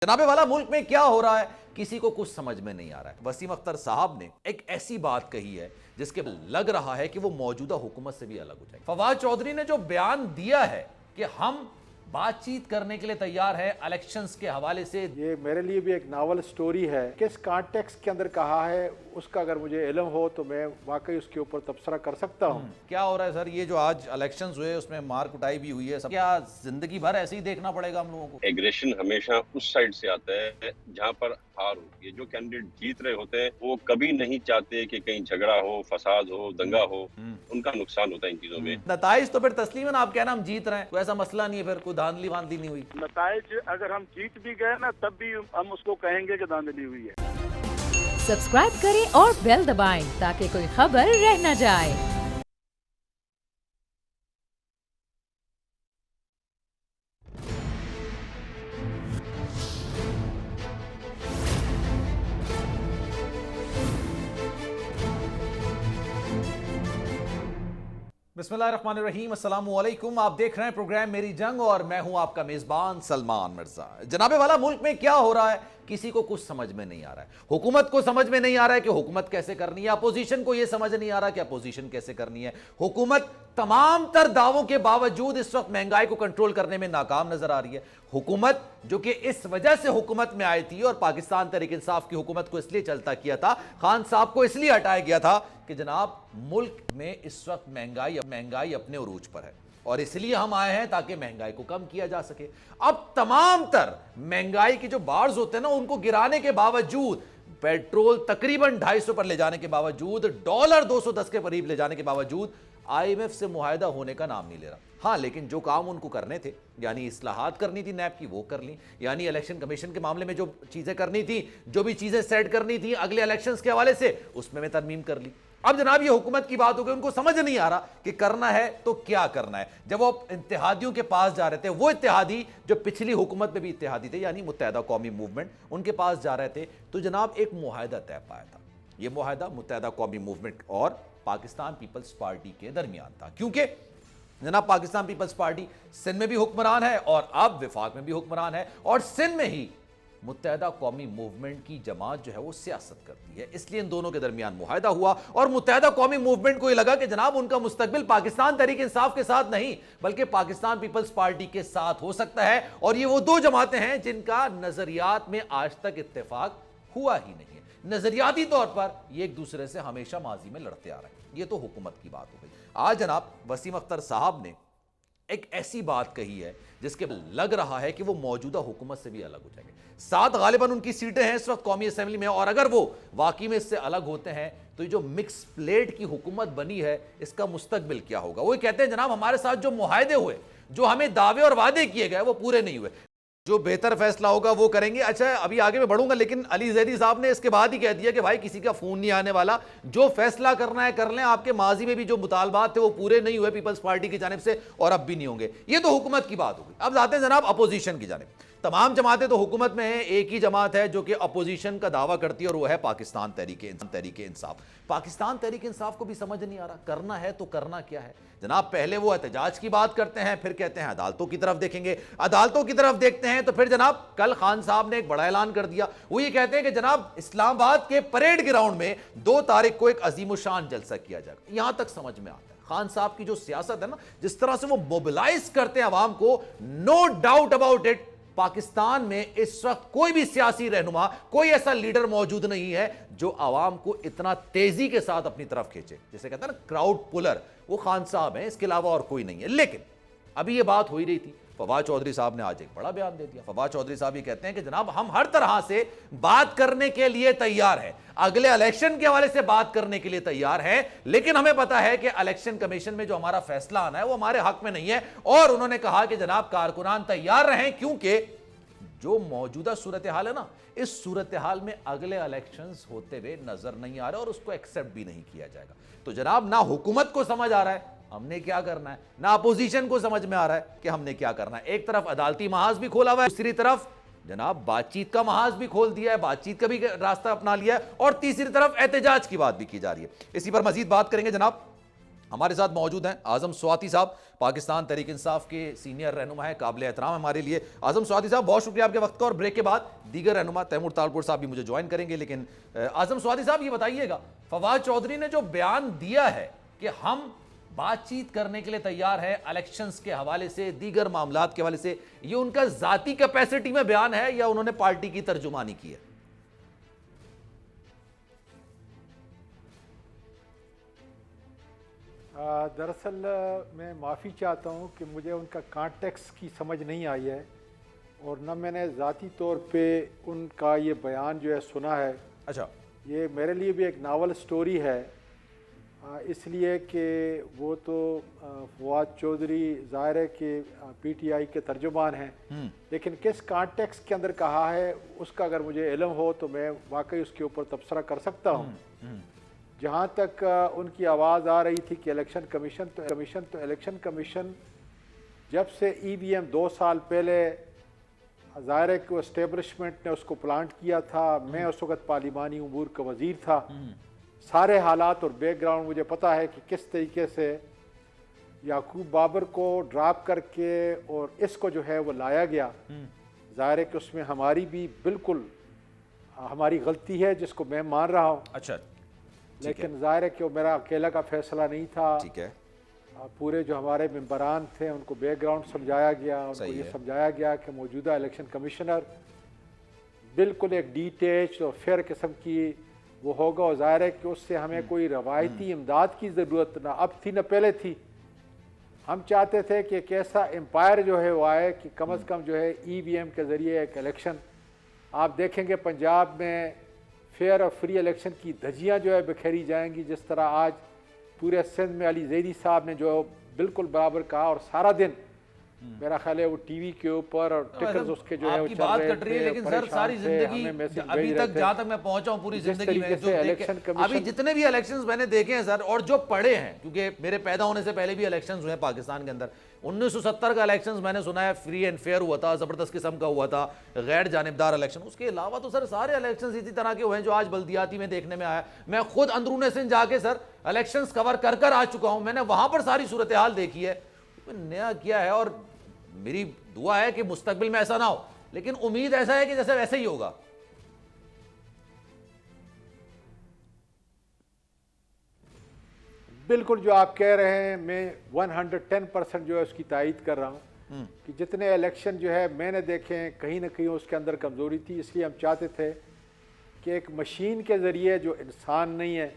जनाबे वाला मुल्क में क्या हो रहा है किसी को कुछ समझ में नहीं आ रहा है। वसीम अख्तर साहब ने एक ऐसी बात कही है जिसके लग रहा है कि वो मौजूदा हुकूमत से भी अलग हो जाएगी। फवाद चौधरी ने जो बयान दिया है कि हम बातचीत करने के लिए तैयार है इलेक्शंस के हवाले से, ये मेरे लिए भी एक नावल स्टोरी है। किस कॉन्टेक्स्ट के अंदर कहा है उसका अगर मुझे इल्म हो तो मैं वाकई उसके ऊपर तबसरा कर सकता हूँ। क्या हो रहा है सर? ये जो आज इलेक्शंस हुए उसमें मार कुटाई भी हुई है, सब क्या जिंदगी भर ऐसे ही देखना पड़ेगा हम लोगों को? एग्रेशन हमेशा उस साइड से आता है जहाँ पर हार होती है। जो कैंडिडेट जीत रहे होते हैं वो कभी नहीं चाहते कि कहीं झगड़ा हो, फसाद हो, दंगा हो। उनका नुकसान होता है इन चीजों में। नताइज तो फिर तस्लीमन आप कहना हम जीत रहे हैं, तो ऐसा मसला नहीं है, फिर कोई धांधली वांधली नहीं हुई। नताइज अगर हम जीत भी गए ना तब भी हम उसको कहेंगे कि धांधली हुई है। सब्सक्राइब करें और बेल दबाएं ताकि कोई खबर रह न जाए। बिस्मिल्लाहिर्रहमानिर्रहीम, अस्सलामु अलैकुम। आप देख रहे हैं प्रोग्राम मेरी जंग और मैं हूं आपका मेजबान सलमान मिर्जा। जनाबे वाला मुल्क में क्या हो रहा है किसी को कुछ समझ में नहीं आ रहा है। हुकूमत को समझ में नहीं आ रहा है कि हुकूमत कैसे करनी है, अपोजिशन को यह समझ नहीं आ रहा कि अपोजिशन कैसे करनी है। हुकूमत तमाम तर दावों के बावजूद इस वक्त महंगाई को कंट्रोल करने में नाकाम नजर आ रही है। हुकूमत जो कि इस वजह से हुकूमत में आई थी और पाकिस्तान तहरीक इंसाफ की हुकूमत को इसलिए चलता किया था, खान साहब को इसलिए हटाया गया था कि जनाब मुल्क में इस वक्त महंगाई अपने उरूज पर है और इसलिए हम आए हैं ताकि महंगाई को कम किया जा सके। अब तमाम तर महंगाई के जो बार्स होते हैं ना, उनको गिराने के बावजूद, पेट्रोल तकरीबन 250 पर ले जाने के बावजूद, डॉलर 210 के करीब ले जाने के बावजूद IMF से मुआहदा होने का नाम नहीं ले रहा। हाँ, लेकिन जो काम उनको करने थे, यानी इस्लाहात करनी थी नैब की, वो कर ली। यानी इलेक्शन कमीशन के मामले में जो चीजें करनी थी, जो भी चीजें सेट करनी थी अगले इलेक्शंस के हवाले से, उसमें मैं तरमीम कर ली। अब जनाब ये हुकूमत की बात हो गई, उनको समझ नहीं आ रहा कि करना है तो क्या करना है। जब वो इत्तेहादियों के पास जा रहे थे, वो इत्तेहादी जो पिछली हुकूमत में भी इत्तेहादी थे, यानी मुत्तहदा कौमी मूवमेंट, उनके पास जा रहे थे, तो जनाब एक मुआहदा तय पाया था। ये मुआहदा मुत्तहदा कौमी मूवमेंट और पाकिस्तान पीपल्स पार्टी के दरमियान था, क्योंकि जनाब पाकिस्तान पीपल्स पार्टी सिंध में भी हुक्मरान है और अब विफाक में भी हुक्मरान है, और सिंध में ही मुत्तहदा कौमी मूवमेंट की जमात जो है वो सियासत करती है। इसलिए इन दोनों के दरमियान मुआहदा हुआ और मुत्तहदा कौमी मूवमेंट को ये लगा कि जनाब उनका मुस्तकबिल पाकिस्तान तहरीक इंसाफ के साथ नहीं बल्कि पाकिस्तान पीपल्स पार्टी के साथ हो सकता है। और ये वो दो जमातें हैं जिनका नजरियात में आज तक इत्तेफाक हुआ ही नहीं है। नजरियाती तौर पर ये एक दूसरे से हमेशा माजी में लड़ते आ रहे हैं। ये तो हुकूमत की बात हो गई। आज जनाब वसीम अख्तर साहब ने एक ऐसी बात कही है जिसके लग रहा है कि वो मौजूदा हुकूमत से भी अलग हो जाएंगे। 7 गालिबन उनकी सीटें हैं इस वक्त कौमी असेंबली में, और अगर वो वाकई में इससे अलग होते हैं तो ये जो मिक्स प्लेट की हुकूमत बनी है इसका मुस्तकबिल क्या होगा। वो कहते हैं जनाब हमारे साथ जो मुआहदे हुए, जो हमें दावे और वादे किए गए, वो पूरे नहीं हुए। जो बेहतर फैसला होगा वो करेंगे। अच्छा, अभी आगे मैं बढ़ूंगा, लेकिन अली जैदी साहब ने इसके बाद ही कह दिया कि भाई किसी का फोन नहीं आने वाला, जो फैसला करना है कर लें। आपके माजी में भी जो मुतालबात थे वो पूरे नहीं हुए पीपल्स पार्टी की जानिब से और अब भी नहीं होंगे। ये तो हुकूमत की बात हो गई। अब जाते हैं जनाब अपोजिशन की जानिब। तमाम जमातें तो हुकूमत में हैं, एक ही जमात है जो कि अपोजिशन का दावा करती है और वो है पाकिस्तान तहरीक इंसाफ। पाकिस्तान तहरीक इंसाफ को भी समझ नहीं आ रहा करना है तो करना क्या है। जनाब पहले वो एहतजाज की बात करते हैं, फिर कहते हैं अदालतों की तरफ देखेंगे, अदालतों की तरफ देखते हैं तो फिर जनाब कल खान साहब ने एक बड़ा ऐलान कर दिया। वो ये कहते हैं कि जनाब इस्लामाबाद के परेड ग्राउंड में 2 तारीख को एक अजीमुशान जलसा किया जाएगा। यहां तक समझ में आता है खान साहब की जो सियासत है ना, जिस तरह से वो मोबिलाइज करते हैं आवाम को। No doubt about it, Pakistan में इस वक्त कोई भी सियासी रहनुमा, कोई ऐसा लीडर मौजूद नहीं है जो आवाम को इतना तेजी के साथ अपनी तरफ खींचे। जैसे कहते हैं ना क्राउड पुलर, वो खान साहब हैं, इसके अलावा और कोई नहीं है। लेकिन अभी ये बात हो ही रही थी, फवाद चौधरी साहब ने आज एक बड़ा बयान दे दिया। फवाद चौधरी साहब ये कहते हैं कि जनाब हम हर तरह से बात करने के लिए तैयार हैं, अगले इलेक्शन के हवाले से बात करने के लिए तैयार हैं, लेकिन हमें पता है कि इलेक्शन कमीशन में जो हमारा फैसला आना है वो हमारे हक में नहीं है। और उन्होंने कहा कि जनाब कारकुनान तैयार रहें, क्योंकि जो मौजूदा सूरत हाल है ना, इस सूरत हाल में अगले इलेक्शंस होते हुए नजर नहीं आ रहे और उसको एक्सेप्ट भी नहीं किया जाएगा। तो जनाब ना हुकूमत को समझ आ रहा है हमने क्या करना है, ना अपोजिशन को समझ में आ रहा है कि हमने क्या करना है। एक तरफ अदालती महाज भी खोला हुआ है, दूसरी तरफ जनाब बातचीत का महाज भी खोल दिया है, बातचीत का भी रास्ता अपना लिया है, और तीसरी तरफ एहतजाज की बात भी की जा रही है। इसी पर मजीद बात करेंगे जनाब ہمارے ساتھ موجود ہیں اعظم سواتی صاحب، پاکستان تحریک انصاف کے سینئر رہنما ہیں، قابل احترام ہمارے لیے۔ اعظم سواتی صاحب بہت شکریہ آپ کے وقت کا، اور بریک کے بعد دیگر رہنما تیمور طالپور صاحب بھی مجھے جوائن کریں گے۔ لیکن اعظم سواتی صاحب یہ بتائیے گا، فواد چودھری نے جو بیان دیا ہے کہ ہم بات چیت کرنے کے لیے تیار ہے الیکشنز کے حوالے سے، دیگر معاملات کے حوالے سے، یہ ان کا ذاتی کیپیسٹی میں بیان ہے یا انہوں نے پارٹی کی ترجمانی کی ہے؟ دراصل میں معافی چاہتا ہوں کہ مجھے ان کا کانٹیکس کی سمجھ نہیں آئی ہے، اور نہ میں نے ذاتی طور پہ ان کا یہ بیان جو ہے سنا ہے۔ اچھا، یہ میرے لیے بھی ایک ناول سٹوری ہے، اس لیے کہ وہ تو فواد چودھری ظاہر ہے کہ پی ٹی آئی کے ترجمان ہیں، لیکن کس کانٹیکس کے اندر کہا ہے اس کا اگر مجھے علم ہو تو میں واقعی اس کے اوپر تبصرہ کر سکتا ہوں۔ جہاں تک ان کی آواز آ رہی تھی کہ الیکشن کمیشن جب سے ای وی ایم 2 سال پہلے ظاہر ہے کہ اسٹیبلشمنٹ نے اس کو پلانٹ کیا تھا، میں اس وقت پارلیمانی امور کا وزیر تھا، سارے حالات اور بیک گراؤنڈ مجھے پتا ہے کہ کس طریقے سے یعقوب بابر کو ڈراپ کر کے اور اس کو جو ہے وہ لایا گیا۔ ظاہر ہے کہ اس میں ہماری بھی بالکل ہماری غلطی ہے جس کو میں مان رہا ہوں، اچھا، لیکن ظاہر ہے کہ وہ میرا اکیلا کا فیصلہ نہیں تھا۔ ٹھیک ہے، پورے جو ہمارے ممبران تھے ان کو بیک گراؤنڈ سمجھایا گیا، ان کو صحیح یہ ہے۔ سمجھایا گیا کہ موجودہ الیکشن کمشنر بالکل ایک ڈیٹیچ اور فیئر قسم کی وہ ہوگا، اور ظاہر ہے کہ اس سے ہمیں کوئی روایتی امداد کی ضرورت نہ اب تھی نہ پہلے تھی۔ ہم چاہتے تھے کہ ایک ایسا امپائر جو ہے وہ آئے کہ کم از کم جو ہے ای وی ایم کے ذریعے ایک الیکشن، آپ دیکھیں گے پنجاب میں فیئر اور فری الیکشن کی دھجیاں جو ہے بکھیری جائیں گی، جس طرح آج پورے سندھ میں علی زیدی صاحب نے جو بالکل برابر کہا، اور سارا دن میرا خیال ہے وہ ٹی وی کے اوپر اور ٹکرز اس کے جو ہے وہ آپ کی چل بات رہے کٹ رہی ہے، تھے، لیکن سر ساری زندگی ابھی تک جہاں تک میں پہنچا ہوں پوری زندگی میں جو ابھی جتنے بھی الیکشنز میں نے دیکھے ہیں سر، اور جو پڑھے ہیں، کیونکہ میرے پیدا ہونے سے پہلے بھی الیکشنز ہوئے ہیں پاکستان کے اندر، 1970 کا الیکشنز میں نے سنا ہے فری اینڈ فیئر ہوا تھا، زبردست قسم کا ہوا تھا، غیر جانبدار الیکشن۔ اس کے علاوہ تو سر سارے الیکشنز اسی طرح کے ہوئے ہیں جو آج بلدیاتی میں دیکھنے میں آیا۔ میں خود اندرون سندھ جا کے سر الیکشنز کور کر کر آ چکا ہوں، میں نے وہاں پر ساری صورتحال دیکھی ہے۔ نیا کیا ہے، اور میری دعا ہے کہ مستقبل میں ایسا نہ ہو، لیکن امید ایسا ہے کہ جیسے ویسے ہی ہوگا۔ بالکل جو آپ کہہ رہے ہیں میں 110% جو ہے اس کی تائید کر رہا ہوں کہ جتنے الیکشن جو ہے میں نے دیکھے ہیں کہیں نہ کہیں اس کے اندر کمزوری تھی، اس لیے ہم چاہتے تھے کہ ایک مشین کے ذریعے جو انسان نہیں ہے،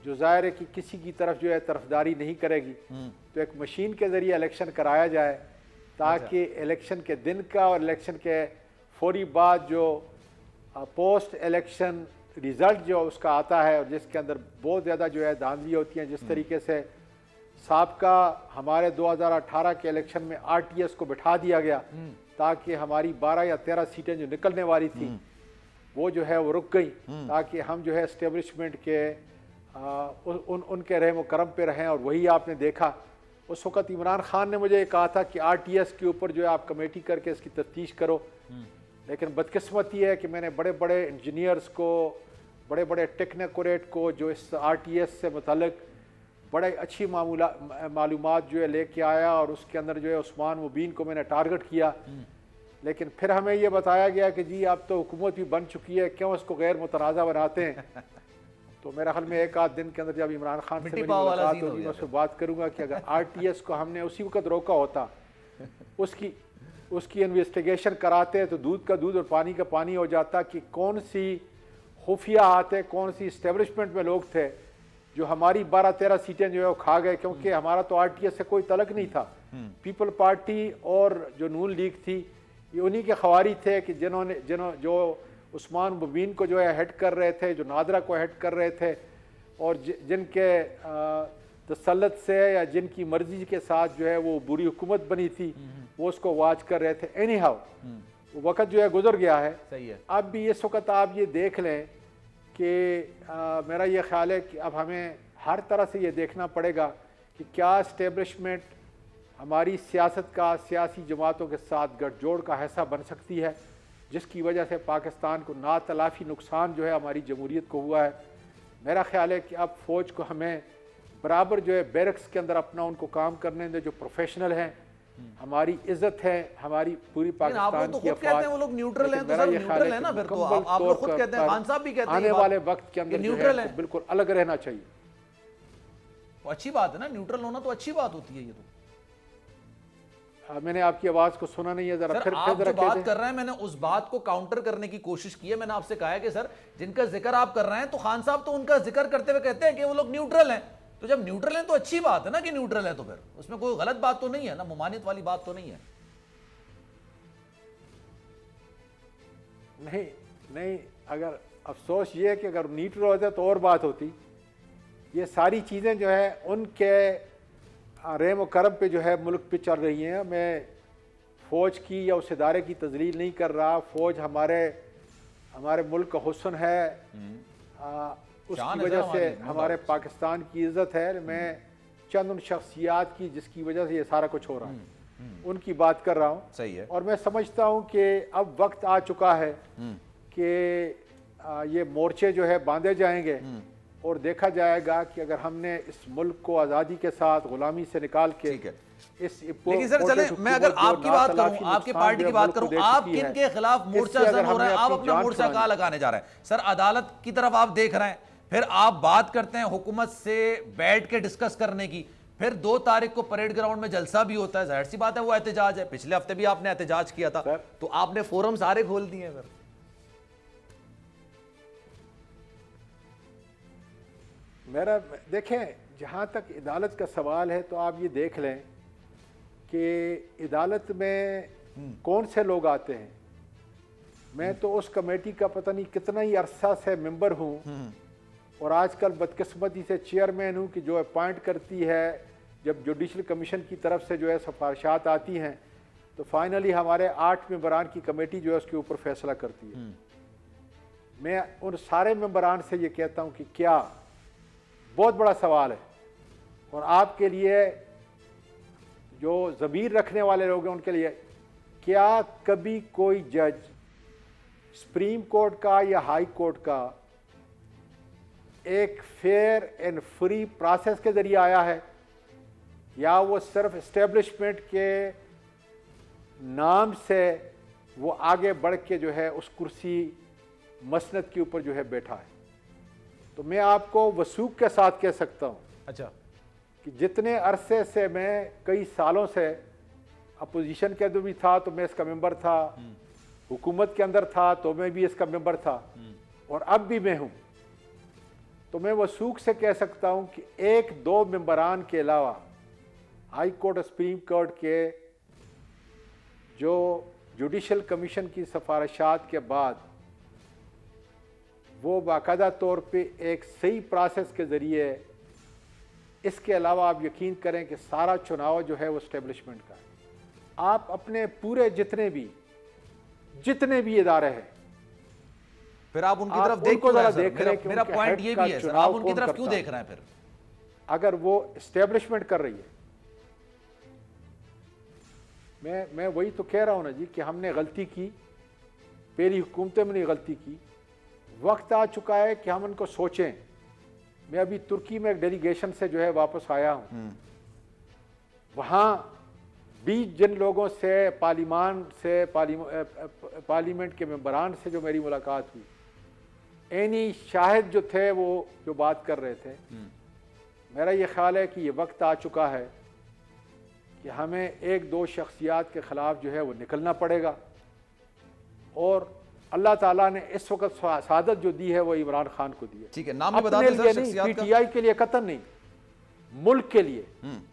جو ظاہر ہے کہ کسی کی طرف جو ہے طرفداری نہیں کرے گی، تو ایک مشین کے ذریعے الیکشن کرایا جائے، تاکہ الیکشن کے دن کا اور الیکشن کے فوری بعد جو پوسٹ الیکشن ریزلٹ جو اس کا آتا ہے، اور جس کے اندر بہت زیادہ جو ہے دھاندلی ہوتی ہیں، جس طریقے سے سابقہ ہمارے 2018 کے الیکشن میں آر ٹی ایس کو بٹھا دیا گیا تاکہ ہماری 12 یا 13 سیٹیں جو نکلنے والی تھی وہ جو ہے وہ رک گئی، تاکہ ہم جو ہے اسٹیبلشمنٹ کے ان کے رحم و کرم پہ رہیں۔ اور وہی آپ نے دیکھا، اس وقت عمران خان نے مجھے یہ کہا تھا کہ آر ٹی ایس کے اوپر جو ہے آپ کمیٹی کر کے اس کی تفتیش کرو، لیکن بدقسمتی ہے کہ میں نے بڑے بڑے انجینئرز کو، بڑے بڑے ٹیکنیکوریٹ کو جو اس آر ٹی ایس سے متعلق بڑے اچھی معلومات جو ہے لے کے آیا، اور اس کے اندر جو ہے عثمان مبین کو میں نے ٹارگٹ کیا، لیکن پھر ہمیں یہ بتایا گیا کہ جی اب تو حکومت بھی بن چکی ہے، کیوں اس کو غیر متنازع بناتے ہیں؟ تو میرا خیال میں ایک آدھ دن کے اندر جب عمران خان سے میری ملاقات ہوگی میں اس سے بات کروں گا کہ اگر آر ٹی ایس کو ہم نے اسی وقت روکا ہوتا، اس کی انویسٹیگیشن کراتے تو دودھ کا دودھ اور پانی کا پانی ہو جاتا کہ کون سی خفیہ ہاتھیں، کون سی اسٹیبلشمنٹ میں لوگ تھے جو ہماری 12-13 سیٹیں جو ہے وہ کھا گئے، کیونکہ ہمارا تو آر ٹی ایس سے کوئی تعلق نہیں تھا۔ پیپل پارٹی اور جو نون لیگ تھی یہ انہی کے خواری تھے کہ جو عثمان مبین کو جو ہے ہیڈ کر رہے تھے، جو نادرہ کو ہیڈ کر رہے تھے، اور جن کے تسلط سے یا جن کی مرضی کے ساتھ جو ہے وہ بری حکومت بنی تھی وہ اس کو واچ کر رہے تھے۔ اینی ہاؤ وہ وقت جو ہے گزر گیا ہے، اب بھی اس وقت آپ یہ دیکھ لیں کہ میرا یہ خیال ہے کہ اب ہمیں ہر طرح سے یہ دیکھنا پڑے گا کہ کیا اسٹیبلشمنٹ ہماری سیاست کا، سیاسی جماعتوں کے ساتھ گٹھ جوڑ کا حصہ بن سکتی ہے، جس کی وجہ سے پاکستان کو ناتلافی نقصان جو ہے ہماری جمہوریت کو ہوا ہے۔ میرا خیال ہے کہ اب فوج کو ہمیں برابر جو ہے بیرکس کے اندر اپنا ان کو کام کرنے دیں, جو پروفیشنل ہیں, ہماری عزت ہے, ہماری پوری پاکستان کی افواج. کہتے ہیں وہ لوگ نیوٹرل ہیں, تو سر نیوٹرل ہیں نا پھر تو. آپ لوگ خود کہتے ہیں, خان صاحب بھی کہتے ہیں آنے والے وقت کے اندر نیوٹرل ہیں, بالکل الگ رہنا چاہیے. وہ اچھی بات ہے نا, نیوٹرل ہونا تو اچھی بات ہوتی ہے. یہ تو میں نے آپ کی آواز کو سنا نہیں ہے, ذرا سر آپ جو بات کر رہے ہیں میں نے اس بات کو کاؤنٹر کرنے کی کوشش کی ہے. میں نے آپ سے کہا ہے کہ سر جن کا ذکر آپ کر رہے ہیں تو خان صاحب تو ان کا ذکر کرتے ہوئے کہتے ہیں کہ وہ لوگ نیوٹرل ہیں. تو جب نیوٹرل ہیں تو اچھی بات ہے نا کہ نیوٹرل ہے, تو پھر اس میں کوئی غلط بات تو نہیں ہے نا, ممانعت والی بات تو نہیں ہے. نہیں, اگر افسوس یہ ہے کہ اگر نیوٹرل ہوتا تو اور بات ہوتی. یہ ساری چیزیں جو ہے ان کے رحم و کرم پہ جو ہے ملک پہ چل رہی ہیں. میں فوج کی یا اس ادارے کی تذلیل نہیں کر رہا. فوج ہمارے ملک کا حسن ہے, اس کی وجہ سے ہمارے پاکستان کی عزت ہے. میں چند ان شخصیات کی جس کی وجہ سے یہ سارا کچھ ہو رہا ہے ان کی بات کر رہا ہوں. صحیح ہے. اور میں سمجھتا ہوں کہ اب وقت آ چکا ہے کہ یہ مورچے جو ہے باندھے جائیں گے اور دیکھا جائے گا کہ اگر ہم نے اس ملک کو آزادی کے ساتھ غلامی سے نکال کے لیکن سر چلیں, میں اگر آپ کی بات کروں, آپ کی پارٹی کی بات کروں, آپ کن کے خلاف مورچہ زن ہو رہے ہیں, آپ اپنا مورچہ کہاں لگانے جا رہے ہیں؟ سر عدالت کی طرف آپ دیکھ رہے ہیں, پھر آپ بات کرتے ہیں حکومت سے بیٹھ کے ڈسکس کرنے کی, پھر 2 تاریخ کو پریڈ گراؤنڈ میں جلسہ بھی ہوتا ہے. ظاہر سی بات ہے وہ احتجاج ہے. پچھلے ہفتے بھی آپ نے احتجاج کیا تھا, تو آپ نے فورم سارے کھول دیے ہیں. میرا دیکھیں, جہاں تک عدالت کا سوال ہے تو آپ یہ دیکھ لیں کہ عدالت میں کون سے لوگ آتے ہیں. میں تو اس کمیٹی کا پتہ نہیں کتنا ہی عرصہ سے ممبر ہوں, اور آج کل بدقسمتی سے چیئرمین ہوں کہ جو اپوائنٹ کرتی ہے. جب جوڈیشل کمیشن کی طرف سے جو ہے سفارشات آتی ہیں تو فائنلی ہمارے 8 ممبران کی کمیٹی جو ہے اس کے اوپر فیصلہ کرتی ہے. میں ان سارے ممبران سے یہ کہتا ہوں کہ کیا بہت بڑا سوال ہے, اور آپ کے لیے جو ضمیر رکھنے والے لوگ ہیں ان کے لیے, کیا کبھی کوئی جج سپریم کورٹ کا یا ہائی کورٹ کا ایک فیئر اینڈ فری پروسیس کے ذریعے آیا ہے, یا وہ صرف اسٹیبلشمنٹ کے نام سے وہ آگے بڑھ کے جو ہے اس کرسی مسند کے اوپر جو ہے بیٹھا ہے؟ تو میں آپ کو وثوق کے ساتھ کہہ سکتا ہوں اچھا کہ جتنے عرصے سے میں کئی سالوں سے اپوزیشن کے اندر بھی تھا تو میں اس کا ممبر تھا, حکومت کے اندر تھا تو میں بھی اس کا ممبر تھا, اور اب بھی میں ہوں, تو میں وثوق سے کہہ سکتا ہوں کہ 1-2 ممبران کے علاوہ ہائی کورٹ اور سپریم کورٹ کے جو جوڈیشل کمیشن کی سفارشات کے بعد وہ باقاعدہ طور پہ ایک صحیح پروسیس کے ذریعے, اس کے علاوہ آپ یقین کریں کہ سارا چناؤ جو ہے وہ اسٹیبلشمنٹ کا ہے. آپ اپنے پورے جتنے بھی ادارے ہیں پھر آپ ان کی طرف دیکھ کیوں رہے ہیں؟ میرا پوائنٹ یہ بھی ہے سر, آپ ان کی طرف کیوں دیکھ رہے ہیں پھر؟ اگر وہ اسٹیبلشمنٹ کر رہی ہے, میں وہی تو کہہ رہا ہوں نا جی کہ ہم نے غلطی کی, پہلی حکومتیں میں نے غلطی کی. وقت آ چکا ہے کہ ہم ان کو سوچیں. میں ابھی ترکی میں ایک ڈیلیگیشن سے جو ہے واپس آیا ہوں, وہاں بھی جن لوگوں سے پارلیمنٹ کے ممبران سے جو میری ملاقات ہوئی, عینی شاہد جو تھے وہ جو بات کر رہے تھے, میرا یہ خیال ہے کہ یہ وقت آ چکا ہے کہ ہمیں 1-2 شخصیات کے خلاف جو ہے وہ نکلنا پڑے گا. اور اللہ تعالیٰ نے اس وقت سعادت جو دی ہے وہ عمران خان کو دی ہے. ٹھیک ہے, نام بھی بتا دیں سر شخصیات کا. پی ٹی آئی کے لیے قطن نہیں, ملک کے لیے.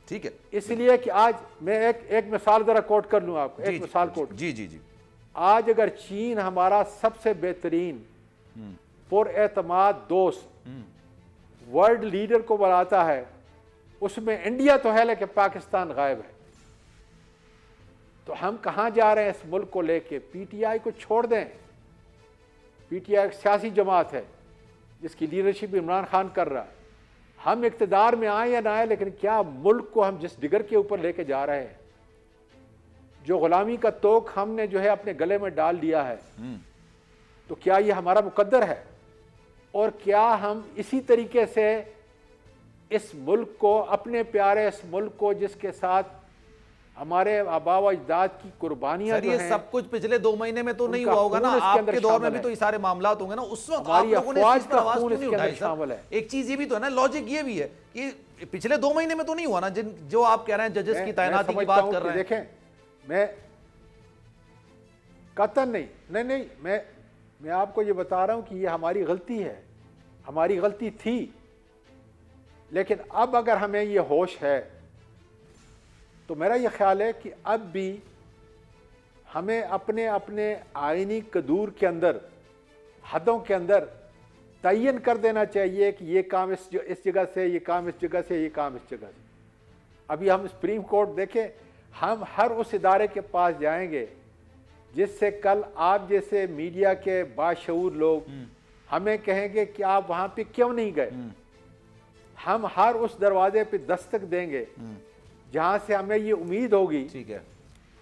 ٹھیک ہے, اس لیے کہ آج میں ایک مثال ذرا کوٹ کر لوں آپ کو, ایک مثال کوٹ. جی. آج اگر چین ہمارا سب سے بہترین پر اعتماد دوست ورلڈ لیڈر کو بلاتا ہے, اس میں انڈیا تو ہے لیکن پاکستان غائب ہے, تو ہم کہاں جا رہے ہیں اس ملک کو لے کے؟ پی ٹی آئی کو چھوڑ دیں. پی ٹی آئی ایک سیاسی جماعت ہے جس کی لیڈرشپ عمران خان کر رہا ہے. ہم اقتدار میں آئیں یا نہ آئیں, لیکن کیا ملک کو ہم جس ڈگر کے اوپر لے کے جا رہے ہیں, جو غلامی کا توق ہم نے جو ہے اپنے گلے میں ڈال دیا ہے, تو کیا یہ ہمارا مقدر ہے؟ اور کیا ہم اسی طریقے سے اس ملک کو, اپنے پیارے اس ملک کو جس کے ساتھ ہمارے آبا و اجداد کی قربانیاں سر جو یہ ہیں, سب کچھ پچھلے 2 مہینے میں تو نہیں کا ہوا ہوگا نا, خون اس کے آپ اندر کے دور میں شامل بھی ہے. تو یہ سارے معاملات ہوں گے نا, اس وقت آپ ہماری لوگوں نے اس افواج چیز پر کا آواز خون کیوں اس نہیں کے اٹھائی اندر سر؟ شامل ہے. ایک چیز یہ بھی تو ہے نا, لاجک یہ بھی ہے کہ پچھلے 2 مہینے میں تو نہیں ہوا نا, جو آپ کہہ رہے ہیں ججز کی تعیناتی کی بات کر رہے ہیں. دیکھیں میں قطعاً نہیں, میں آپ کو یہ بتا رہا ہوں کہ یہ ہماری غلطی ہے, ہماری غلطی تھی, لیکن اب اگر ہمیں یہ ہوش ہے تو میرا یہ خیال ہے کہ اب بھی ہمیں اپنے آئینی قدور کے اندر, حدوں کے اندر تعین کر دینا چاہیے کہ یہ کام اس جگہ سے, یہ کام اس جگہ سے, یہ کام اس جگہ سے. ابھی ہم سپریم کورٹ دیکھیں, ہم ہر اس ادارے کے پاس جائیں گے جس سے کل آپ جیسے میڈیا کے باشعور لوگ ہمیں کہیں گے کہ آپ وہاں پہ کیوں نہیں گئے. ہم ہر اس دروازے پہ دستک دیں گے جہاں سے ہمیں یہ امید ہوگی ٹھیک ہے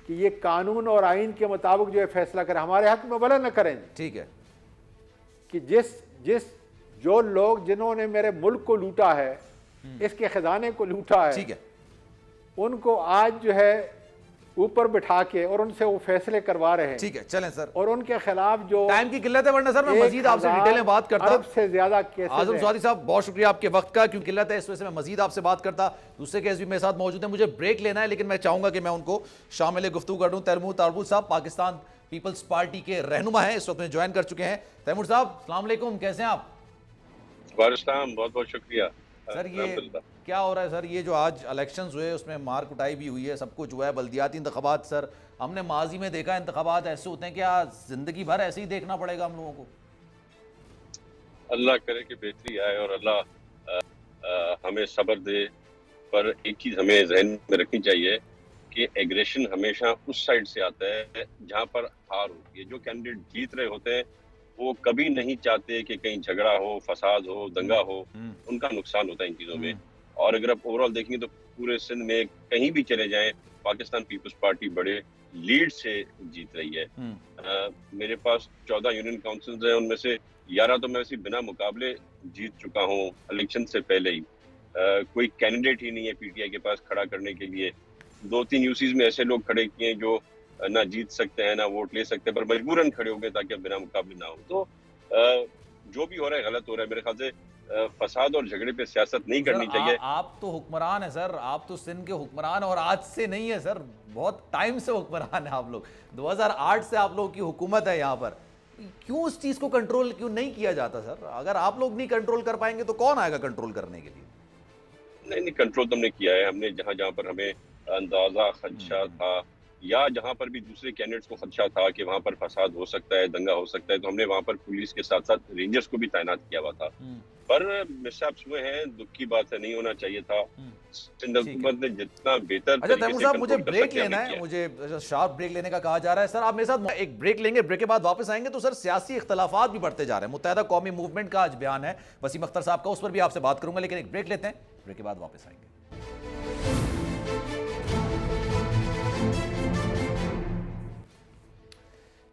کہ یہ قانون اور آئین کے مطابق جو ہے فیصلہ کریں, ہمارے حق میں بھلا نہ کریں جی. ٹھیک ہے کہ جو لوگ جنہوں نے میرے ملک کو لوٹا ہے, اس کے خزانے کو لوٹا ہے, ٹھیک ہے ان کو آج جو ہے اوپر بٹھا کے اور ان سے وہ فیصلے کروا رہے ہیں. ٹھیک ہے چلیں سر, اور ان کے خلاف جو ٹائم کی قلت ہے, ورنہ سر میں مزید آپ سے ڈیٹیل میں بات کرتا. ارب سے زیادہ کیسز اعظم ہیں. سعودی صاحب بہت شکریہ آپ کے وقت کا, کیونکہ قلت ہے اس وجہ سے میں مزید آپ سے بات کرتا. دوسرے کیس بھی میرے ساتھ موجود ہیں, مجھے بریک لینا ہے, لیکن میں چاہوں گا کہ میں ان کو شامل گفتگو کر دوں. تیمور تالپور صاحب پاکستان پیپلز پارٹی کے رہنما ہیں, اس وقت میں جوائن کر چکے ہیں. تیمور صاحب السلام علیکم, کیسے ہیں آپ؟ وعلیکم بہت بہت شکریہ سر یہ کیا ہو رہا ہے سر, یہ جو آج الیکشنز ہوئے اس میں مار کٹائی بھی ہوئی ہے, سب کچھ ہوا ہے, بلدیاتی انتخابات, سر ہم نے ماضی میں دیکھا انتخابات ایسے ہوتے ہیں, کیا زندگی بھر ایسے ہی دیکھنا پڑے گا ہم لوگوں کو؟ اللہ کرے کہ بہتری آئے اور اللہ ہمیں صبر دے, پر ایک چیز ہمیں ذہن میں رکھنی چاہیے کہ ایگریشن ہمیشہ اس سائڈ سے آتا ہے جہاں پر ہار ہوتی ہے. جو کینڈیڈیٹ جیت رہے ہوتے ہیں وہ کبھی نہیں چاہتے کہ کہیں جھگڑا ہو, فساد ہو, دنگا ہو, ان کا نقصان ہوتا ہے ان چیزوں میں. اور اگر آپ اوور آل دیکھیں تو پورے سندھ میں کہیں بھی چلے جائیں پاکستان پیپلز پارٹی بڑے لیڈ سے جیت رہی ہے. میرے پاس 14 یونین کاؤنسلز ہیں, ان میں سے 11 تو میں ویسے بنا مقابلے جیت چکا ہوں الیکشن سے پہلے ہی. کوئی کینڈیڈیٹ ہی نہیں ہے پی ٹی آئی کے پاس کھڑا کرنے کے لیے. 2-3 یوسیز میں ایسے لوگ کھڑے کیے ہیں جو نہ جیت سکتے ہیں نہ ووٹ لے سکتے ہیں, پر مجبوراً کھڑے ہو گئے تاکہ اب بنا مقابلے نہ ہو. تو جو بھی ہو رہا ہے غلط ہو رہا ہے. میرے خیال سے فساد اور جھگڑے پہ سیاست نہیں کرنی چاہیے. آپ تو حکمران ہیں سر, آپ تو سندھ کے حکمران ہیں, اور آج سے نہیں ہے سر, بہت ٹائم سے حکمران ہیں آپ لوگ. 2008 سے آپ لوگوں کی حکومت ہے یہاں پر. کیوں اس چیز کو کنٹرول کیوں نہیں کیا جاتا سر؟ اگر آپ لوگ نہیں کنٹرول کر پائیں گے تو کون آئے گا کنٹرول کرنے کے لیے؟ نہیں کنٹرول تو ہم نے کیا ہے. ہم نے جہاں پر ہمیں اندازہ خدشہ تھا یا جہاں پر بھی دوسرے کینڈیڈیٹس کو خدشہ تھا کہ وہاں پر فساد ہو سکتا ہے, دنگا ہو سکتا ہے, تو ہم نے وہاں پر پولیس کے ساتھ ساتھ رینجرز کو بھی تعینات کیا ہوا تھا. پر مس ہیپس ہوئے ہیں, دکھ کی بات ہے, نہیں ہونا چاہیے تھا. سندھ حکومت نے جتنا بہتر اچھا تیمور صاحب مجھے بریک لینا ہے, مجھے شارپ بریک لینے کا کہا جا رہا ہے. سر آپ میرے ساتھ ایک بریک لیں گے, بریک کے بعد واپس آئیں گے. تو سر سیاسی اختلافات بھی بڑھتے جا رہے ہیں. متحدہ قومی موومنٹ کا آج بیان ہے وسیم اختر صاحب کا, اس پر بھی آپ سے بات کروں گا, لیکن ایک بریک لیتے ہیں, بریک کے بعد واپس آئیں گے.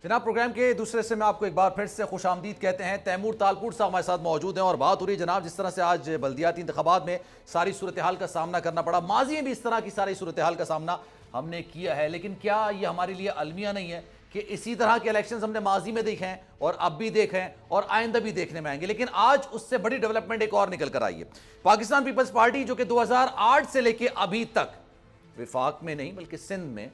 جناب پروگرام کے دوسرے سے میں آپ کو ایک بار پھر سے خوش آمدید کہتے ہیں. تیمور تالپور صاحب ہمارے ساتھ موجود ہیں اور بات ہو رہی ہے جناب جس طرح سے آج بلدیاتی انتخابات میں ساری صورتحال کا سامنا کرنا پڑا. ماضی میں بھی اس طرح کی ساری صورتحال کا سامنا ہم نے کیا ہے, لیکن کیا یہ ہمارے لیے المیہ نہیں ہے کہ اسی طرح کے الیکشنز ہم نے ماضی میں دیکھے ہیں اور اب بھی دیکھے ہیں اور آئندہ بھی دیکھنے میں آئیں گے. لیکن آج اس سے بڑی ڈیولپمنٹ ایک اور نکل کر آئی ہے. پاکستان پیپلز پارٹی جو کہ 2008 سے لے کے ابھی تک وفاق میں نہیں بلکہ سندھ میں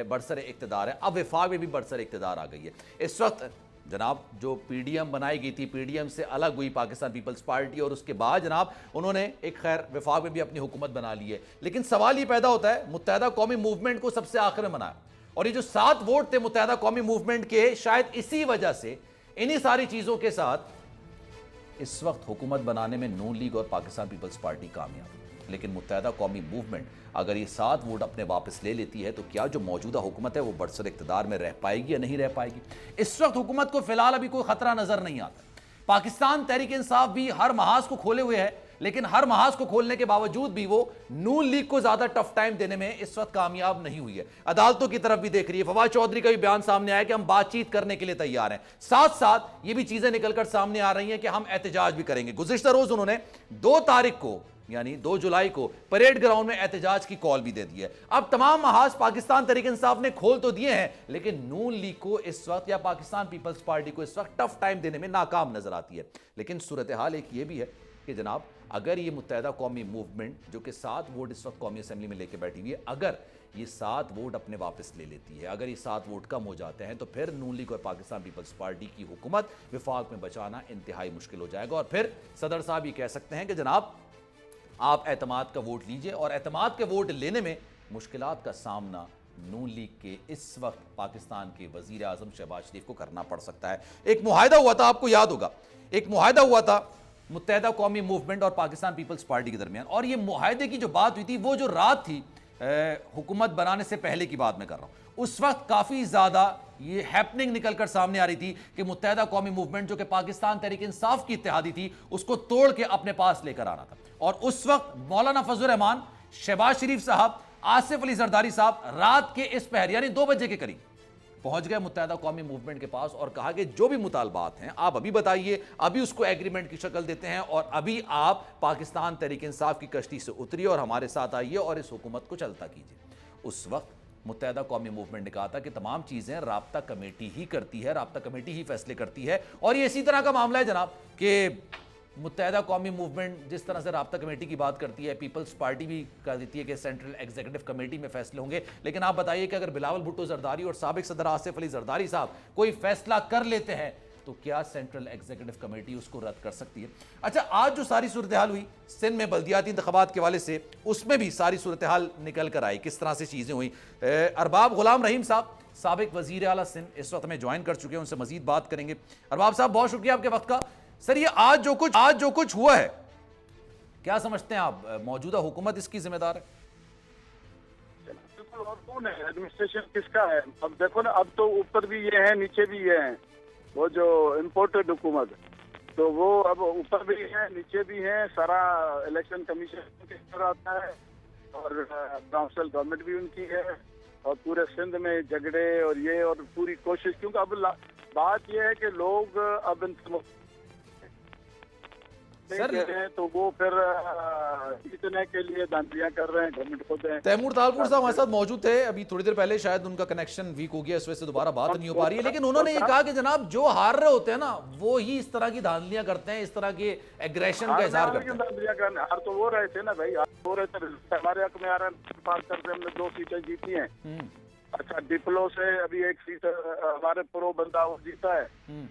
برسر اقتدار ہے, اب وفاق میں بھی برسر اقتدار آ گئی ہے. اس وقت جناب جو پی ڈی ایم بنائی گئی تھی, پی ڈی ایم سے الگ ہوئی پاکستان پیپلز پارٹی, اور اس کے بعد جناب انہوں نے ایک خیر وفاق میں بھی اپنی حکومت بنا لی ہے. لیکن سوال یہ پیدا ہوتا ہے, متحدہ قومی موومنٹ کو سب سے آخر میں بنایا, اور یہ جو 7 ووٹ تھے متحدہ قومی موومنٹ کے, شاید اسی وجہ سے انہی ساری چیزوں کے ساتھ اس وقت حکومت بنانے میں نون لیگ اور پاکستان پیپلز پارٹی کامیاب. لیکن متحدہ قومی موومنٹ اگر یہ 7 ووٹ اپنے واپس لے لیتی ہے تو کیا جو موجودہ حکومت ہے وہ برسر اقتدار میں رہ پائے گی یا نہیں رہ پائے گی؟ اس وقت حکومت کو فی الحال ابھی کوئی خطرہ نظر نہیں آتا. پاکستان تحریک انصاف بھی ہر محاذ کو کھولے ہوئے ہے, لیکن ہر محاذ کو کھولنے کے باوجود بھی وہ نون لیگ کو زیادہ ٹف ٹائم دینے میں اس وقت کامیاب نہیں ہوئی ہے. عدالتوں کی طرف بھی دیکھ رہی ہے. فواد چودھری کا بھی بیان سامنے آیا کہ ہم بات چیت کرنے کے لیے تیار ہیں. ساتھ ساتھ یہ بھی چیزیں نکل کر سامنے آ رہی ہیں کہ ہم احتجاج بھی کریں گے. گزشتہ روز انہوں نے 2 تاریخ کو यानी 2 जुलाई को परेड ग्राउंड में एहतजाज की कॉल भी दे दी है। अब तमाम महाज पाकिस्तान तहरीक इंसाफ ने खोल तो दिए हैं, लेकिन नून लीग को इस वक्त या पाकिस्तान पीपल्स पार्टी को इस वक्त टफ टाइम देने में नाकाम नजर आती है। लेकिन सूरत हाल एक ये भी है कि जनाब अगर ये मुत्तहदा कौमी मूवमेंट जो कि 7 वोट इस वक्त कौमी असेंबली में लेके बैठी हुई है, अगर ये 7 वोट अपने वापस ले लेती है, अगर ये 7 वोट कम हो जाते हैं, तो फिर नून लीग और पाकिस्तान पीपल्स पार्टी की हुकूमत विफाक में बचाना इंतहाई मुश्किल हो जाएगा। और फिर सदर साहब ये कह सकते हैं कि जनाब आप एतमाद का वोट लीजिए, और एतमाद के वोट लेने में मुश्किलात का सामना नून लीग के इस वक्त पाकिस्तान के वजीर आजम शहबाज शरीफ को करना पड़ सकता है। एक मुआहिदा हुआ था, आपको याद होगा, एक मुआहिदा हुआ था मुत्तहदा कौमी मूवमेंट और पाकिस्तान पीपल्स पार्टी के दरमियान, और ये मुआहिदे की जो बात हुई थी वो जो रात थी हुकूमत बनाने से पहले की बात मैं कर रहा हूं, उस वक्त काफी ज्यादा ये हैपनिंग निकलकर सामने आ रही थी कि मुत्तहदा कौमी मूवमेंट जो कि पाकिस्तान तहरीक इंसाफ की इत्तेहादी थी उसको तोड़ के अपने पास लेकर आना था। और उस वक्त मौलाना फजल रहमान, शहबाज शरीफ साहब, आसिफ अली जरदारी साहब रात के इस पहर यानी 2 बजे के करीब पहुंच गए मुत्तहदा कौमी मूवमेंट के पास और कहा कि जो भी मुतालबात हैं आप अभी बताइए, अभी उसको एग्रीमेंट की शक्ल देते हैं, और अभी आप पाकिस्तान तहरीक इंसाफ की कश्ती से उतरिए और हमारे साथ आइए और इस हुकूमत को चलता कीजिए। उस वक्त मुत्तहदा कौमी मूवमेंट ने कहा था कि तमाम चीज़ें राब्ता कमेटी ही करती है, राब्ता कमेटी ही फैसले करती है। और ये इसी तरह का मामला है जनाब कि मुत्तहदा कौमी मूवमेंट जिस तरह से राब्ता कमेटी की बात करती है, पीपल्स पार्टी भी कह देती है कि सेंट्रल एग्जीक्यूटिव कमेटी में फैसले होंगे। लेकिन आप बताइए कि अगर बिलावल भुट्टो जरदारी और साबिक सदर आसिफ अली जरदारी साहब कोई फैसला कर लेते हैं तो क्या सेंट्रल एग्जीक्यूटिव कमेटी उसको रद्द कर सकती है? अच्छा, आज जो सारी सूरत हाल हुई सिंध में बल्दियाती इंतखाबात के हवाले से, उसमें भी सारी सूरत हाल निकल कर आई, किस तरह से चीज़ें हुई। अरबाब गुलाम रहीम साहब साबिक वजीर आला सिंध इस वक्त हमें ज्वाइन कर चुके हैं, उनसे मजीद बात करेंगे। अरबाब साहब बहुत शुक्रिया आपके वक्त का। सर, ये आज जो कुछ हुआ है, क्या समझते हैं आप, मौजूदा हुकूमत इसकी जिम्मेदार है? और कौन है? एडमिनिस्ट्रेशन किसका है? अब देखो ना, अब तो ऊपर भी ये है नीचे भी ये है, वो जो इम्पोर्टेड हुकूमत, तो वो अब ऊपर भी है नीचे भी है। सारा इलेक्शन कमीशन के अंदर आता है और काउंसिल गवर्नमेंट भी उनकी है, और पूरे सिंध में झगड़े और ये और पूरी कोशिश, क्योंकि अब बात ये है कि लोग अब सर तो वो फिर जीतने के लिए दांतियां कर रहे हैं, गवर्नमेंट को दें। तैमूर तालपुर साहब हमारे साथ मौजूद थे अभी थोड़ी देर पहले, शायद उनका कनेक्शन वीक हो गया, इस वजह से दोबारा बात नहीं हो पा रही है। लेकिन उन्होंने ये कहा कि जनाब जो हार रहे होते हैं ना वो ही इस तरह की धांधलियां करते हैं, इस तरह के एग्रेशन का इजहार करते हैं। हार तो वो रहे थे ना भाई, हो रहे थे, हमारे हक में आ रहा है, पास करके हमने 2 सीटें जीती हैं। अच्छा, डिप्लो से अभी 1 सीट हमारे प्रो बंदा वो जीता है।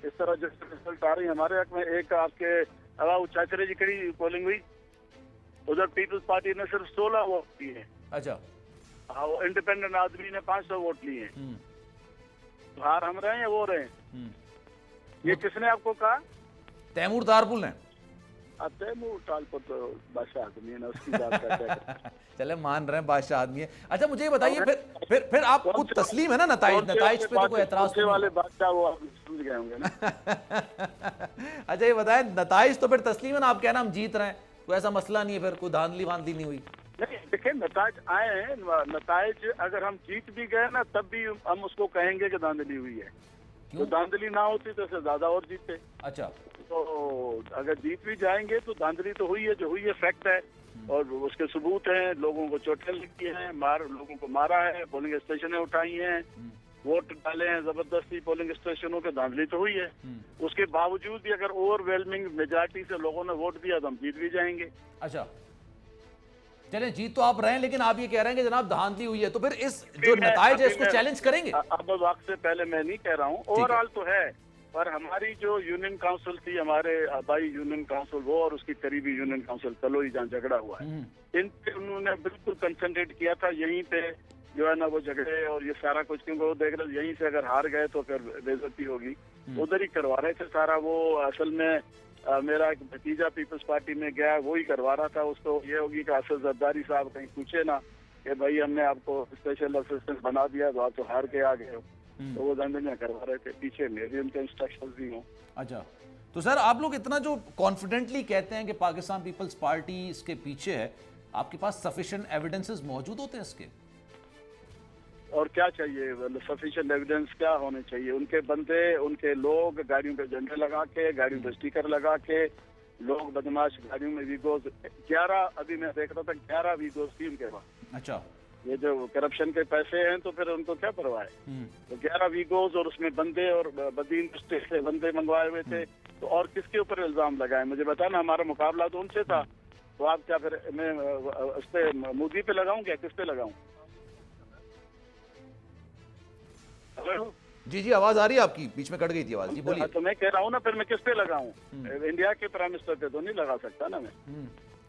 इस तरह जो रिजल्ट आ रही है हमारे हक में, एक आपके अलाउ चाचरे जी कड़ी पोलिंग हुई, उधर पीपल्स पार्टी ने सिर्फ 16 वोट दिए। अच्छा, हाँ, वो इंडिपेंडेंट आदमी ने 500 वोट लिए। तो हार हम रहे हैं या वो रहे? ये किसने आपको कहा? तैमूर तारपुल ने। तैमूर तालपुर तो बादशाह आदमी है ना, उसकी बात करते हैं। चले मान रहे हैं बादशाह आदमी है। अच्छा, मुझे ये बताइए फिर आपको तस्लीम है ना नताइज पे तो कोई एतराज वाले बादशाह वो आप समझ गए होंगे ना। अच्छा, ये बताएं नताइज तो फिर तस्लीम है ना, आप कहना हम जीत रहे हैं, कोई ऐसा मसला नहीं है, फिर कोई धांधली वांधली नहीं हुई? नहीं, देखिए नताइज आए हैं, नताइज अगर हम जीत भी गए ना तब भी हम उसको कहेंगे कि धांधली हुई है। तो धांधली ना होती तो इससे ज्यादा और जीते। अच्छा, तो अगर जीत भी जाएंगे तो धांधली तो हुई है, जो हुई है फैक्ट है, और उसके सबूत हैं। लोगों को चोटें लगी हैं, लोगों को मारा है, पोलिंग स्टेशनें उठाई हैं, वोट डाले हैं जबरदस्ती पोलिंग स्टेशनों पे, धांधली तो हुई है। उसके बावजूद भी अगर ओवरवेलमिंग मेजॉरिटी से लोगों ने वोट दिया तो हम जीत भी जाएंगे। अच्छा, चलें जीत तो आप रहे हैं, लेकिन आप ये कह रहे हैं कि जनाब धांधली हुई है, तो फिर इस जो नताइज है इसको चैलेंज करेंगे? अब वक्त से पहले मैं नहीं कह रहा हूँ, ओवरऑल तो है, पर हमारी जो यूनियन काउंसिल थी, हमारे आबाई यूनियन काउंसिल, वो और उसकी करीबी यूनियन काउंसिल तलोई जहाँ झगड़ा हुआ है, इन पे उन्होंने बिल्कुल कंसंट्रेट किया था, यहीं पे जो है ना वो झगड़े और ये सारा कुछ, क्योंकि वो देख रहे यहीं से अगर हार गए तो फिर बेइज्जती होगी, उधर ही करवा रहे थे सारा। वो असल में मेरा एक भतीजा पीपल्स पार्टी में गया, वो ही करवा रहा था। उसको ये होगी कि आसिफ जरदारी साहब कहीं पूछे ना कि भाई हमने आपको स्पेशल असिस्टेंट बना दिया तो आप तो हार के आ गए हो, तो वो धंधलियां करवा रहे थे, पीछे मेरे उनके इंस्ट्रक्शंस भी हों। अच्छा, तो सर आप लोग इतना जो कॉन्फिडेंटली कहते हैं कि पाकिस्तान पीपल्स पार्टी इसके पीछे है, आपके पास सफिशिएंट एविडेंसेस मौजूद होते हैं इसके? और क्या चाहिए, सफिशिएंट एविडेंस क्या होने चाहिए? उनके बंदे, उनके लोग गाड़ियों पे झंडे लगा के, गाड़ियों पे स्टिकर लगा के, लोग बदमाश गाड़ियों में वीगोज 11, अभी मैं देख रहा था 11 वीगोज थी उनके पास। अच्छा। ये जो करप्शन के पैसे हैं तो फिर उनको क्या परवाह है। तो 11 वीगोज और उसमें बंदे और बदीन स्टेट से बंदे मंगवाए हुए थे, तो और किसके ऊपर इल्जाम लगाए? मुझे बताना, हमारा मुकाबला तो उनसे था, तो आप क्या फिर मैं उस पे मोदी पे लगाऊं क्या, किस पे लगाऊं? हेलो जी जी, आवाज आ रही है आपकी, बीच में कट गई थी आवाज। जी बोलिए। तो मैं कह रहा हूँ ना, फिर मैं किस पे लगाऊं? इंडिया के प्राइम मिनिस्टर पे तो नहीं लगा सकता ना मैं।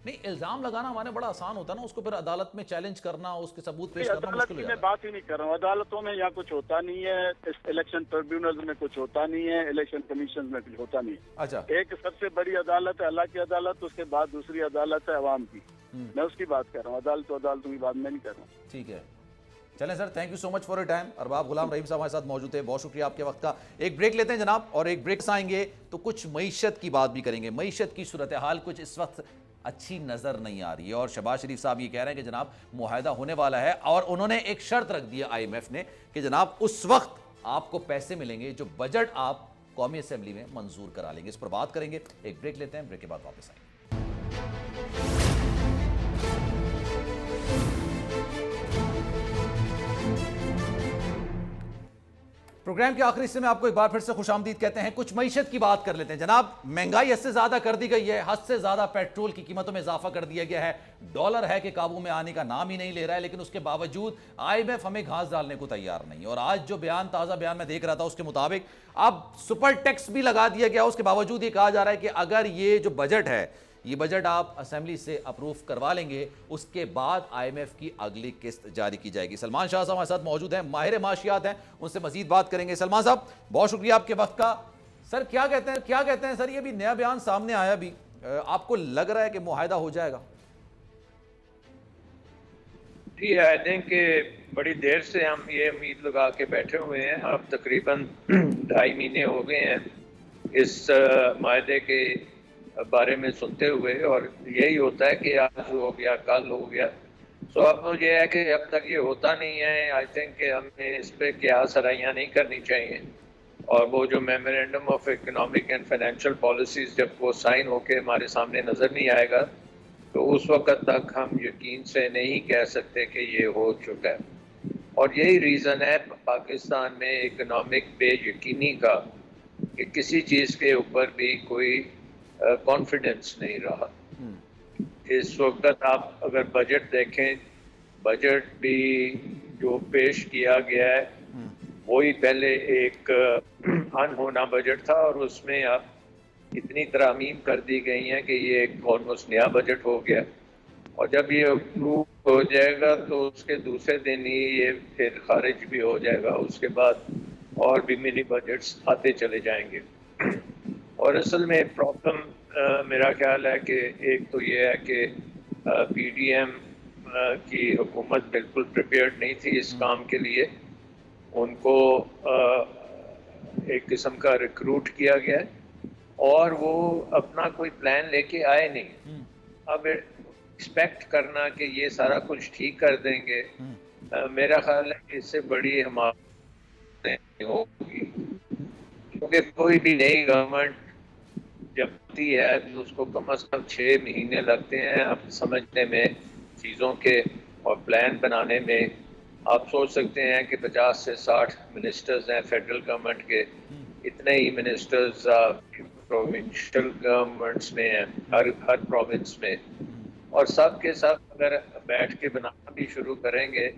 नहीं, इल्जाम लगाना हमारे बड़ा आसान होता है ना, उसको फिर अदालत में चैलेंज करना, उसके सबूत पेश करना अदालत मुश्किल की हो मैं जाता है। बात ही नहीं कर रहा हूँ, अदालतों में यहाँ कुछ होता नहीं है, इलेक्शन ट्रिब्यूनल में कुछ होता नहीं है, इलेक्शन कमीशन में कुछ होता नहीं है। अच्छा। एक सबसे बड़ी अदालत है अल्लाह की अदालत, उसके बाद दूसरी अदालत है अवाम की। मैं उसकी बात कर रहा हूँ, अदालतों की बात मैं नहीं कर रहा हूँ। ठीक है, चलें sir, thank you so much for your time. Arbab Ghulam Rahim sahab हमारे साथ मौजूद थे, बहुत शुक्रिया आपके वक्त का। एक ब्रेक लेते हैं जनाब, और एक ब्रेक से आएंगे तो कुछ मईशत की बात भी करेंगे। मईशत की सूरत हाल कुछ इस वक्त अच्छी नज़र नहीं आ रही है, और शहबाज शरीफ साहब ये कह रहे हैं कि जनाब मुआहदा होने वाला है, और उन्होंने एक शर्त रख दी है IMF ने कि जनाब उस वक्त आपको पैसे मिलेंगे जो बजट आप कौमी असेंबली में मंजूर करा लेंगे। इस पर बात करेंगे। एक ब्रेक लेते हैं, ब्रेक के बाद वापस आएंगे। प्रोग्राम के आखिरी हिस्से में आपको एक बार फिर से खुशामदीद कहते हैं। कुछ मईशत की बात कर लेते हैं जनाब। महंगाई हद से ज्यादा कर दी गई है, हद से ज्यादा पेट्रोल की कीमतों में इजाफा कर दिया गया है, डॉलर है कि काबू में आने का नाम ही नहीं ले रहा है, लेकिन उसके बावजूद IMF हमें घास डालने को तैयार नहीं। और आज जो ताज़ा बयान में देख रहा था, उसके मुताबिक अब सुपर टैक्स भी लगा दिया गया। उसके बावजूद ये कहा जा रहा है कि अगर ये जो बजट है, ये बजट आप असेंबली से अप्रूव करवा लेंगे, उसके बाद IMF की अगली किस्त जारी की जाएगी। सलमान शाह साहब हमारे साथ मौजूद हैं, माहिर माशियात हैं, उनसे मजीद बात करेंगे। सलमान साहब, बहुत शुक्रिया आपके वक्त का। सर क्या कहते हैं सर, ये भी नया बयान सामने आया भी, आपको लग रहा है कि मुआहदा हो जाएगा? जी, आई थिंक बड़ी देर से हम ये उम्मीद लगा के बैठे हुए हैं। अब तकरीबन 2.5 महीने हो गए हैं इस माहदे के बारे में सुनते हुए, और यही होता है कि आज हो गया, कल हो गया। सो अब तो ये है कि अब तक ये होता नहीं है। आई थिंक हमें इस पर क्या सराहियाँ नहीं करनी चाहिए, और वो जो memorandum of economic and financial policies जब वो साइन होके हमारे सामने नज़र नहीं आएगा, तो उस वक़्त तक हम यकीन से नहीं कह सकते कि ये हो चुका है। और यही रीज़न है पाकिस्तान में इकोनॉमिक बेयकीनी का, कि किसी चीज़ के ऊपर भी कोई कॉन्फिडेंस नहीं रहा। इस वक्त आप अगर बजट देखें, बजट भी जो पेश किया गया है वही पहले एक अनहोना बजट था, और उसमें अब इतनी तरामीम कर दी गई हैं कि ये एक ऑलमोस्ट नया बजट हो गया। और जब ये अप्रूव हो जाएगा तो उसके दूसरे दिन ही ये फिर खारिज भी हो जाएगा। उसके बाद और भी मिनी बजट्स आते चले जाएंगे। और असल में प्रॉब्लम मेरा ख्याल है कि एक तो ये है कि PDM की हुकूमत बिल्कुल प्रिपेयर्ड नहीं थी इस काम के लिए। उनको एक किस्म का रिक्रूट किया गया है, और वो अपना कोई प्लान लेके आए नहीं। अब एक्सपेक्ट करना कि ये सारा कुछ ठीक कर देंगे, मेरा ख्याल है कि इससे बड़ी हमारी होगी, क्योंकि कोई भी नई गवर्नमेंट जब आती है तो उसको कम से कम 6 महीने लगते हैं अब समझने में चीज़ों के और प्लान बनाने में। आप सोच सकते हैं कि 50 से 60 मिनिस्टर्स हैं फेडरल गवर्नमेंट के, इतने ही मिनिस्टर्स प्रोविंशियल गवर्नमेंट्स में हैं, हर प्रोविंस में। और सब के सब अगर बैठ के बनाना भी शुरू करेंगे,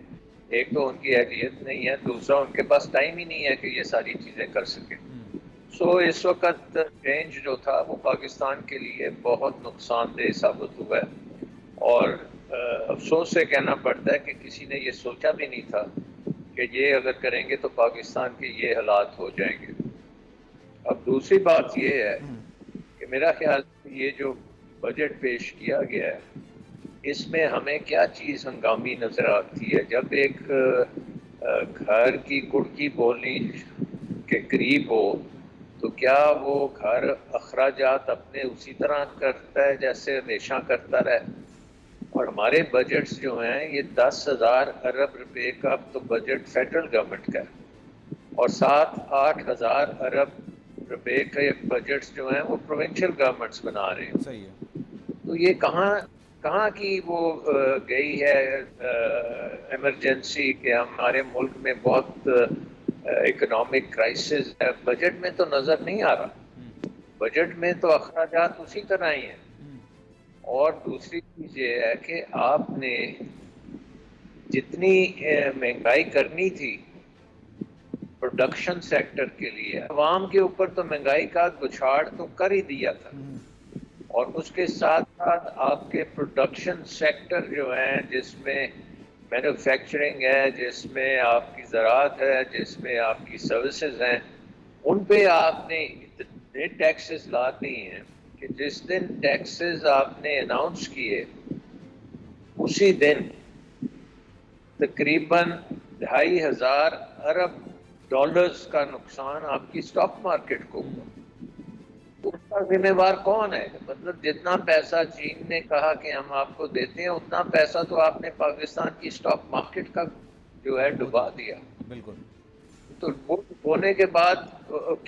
एक तो उनकी अहलियत नहीं है, दूसरा उनके पास टाइम ही नहीं है कि ये सारी चीज़ें कर सकें। सो इस वक्त चेंज जो था वो पाकिस्तान के लिए बहुत नुकसानदेह साबित हुआ है, और अफसोस से कहना पड़ता है कि किसी ने ये सोचा भी नहीं था कि ये अगर करेंगे तो पाकिस्तान के ये हालात हो जाएंगे। अब दूसरी बात ये है कि मेरा ख्याल ये जो बजट पेश किया गया है, इसमें हमें क्या चीज़ हंगामी नज़र आती है। जब एक घर की कुड़की बोलने के करीब हो, तो क्या वो घर अखराजात अपने उसी तरह करता है जैसे हमेशा करता रहे। और हमारे बजट्स जो हैं ये 10,000 अरब रुपए का तो बजट फेडरल गवर्नमेंट का है, और 7-8 हज़ार अरब रुपए के बजट्स जो हैं वो प्रोविंशियल गवर्नमेंट्स बना रहे हैं। सही है। तो ये कहाँ की वो गई है इमरजेंसी कि हमारे मुल्क में बहुत इकोनॉमिक क्राइसिस है, बजट में तो नज़र नहीं आ रहा। बजट में तो अखराजात उसी तरह ही हैं। और दूसरी चीज़ ये है कि आपने जितनी महंगाई करनी थी प्रोडक्शन सेक्टर के लिए, अवाम के ऊपर तो महंगाई का गुछाड़ तो कर ही दिया था, और उसके साथ साथ आपके प्रोडक्शन सेक्टर जो है, जिसमें मैन्युफैक्चरिंग है, जिसमें आपकी ज़राअत है, जिसमें आपकी सर्विसेज हैं, उन पे आपने इतने टैक्सेस ला दिए हैं कि जिस दिन टैक्सेस आपने अनाउंस किए उसी दिन तकरीबन 2,500 अरब डॉलर्स का नुकसान आपकी स्टॉक मार्केट को हुआ। उसका जिम्मेवार कौन है? मतलब जितना पैसा चीन ने कहा कि हम आपको देते हैं, उतना पैसा तो आपने पाकिस्तान की स्टॉक मार्केट का जो है डुबा दिया। बिल्कुल। तो वो होने के बाद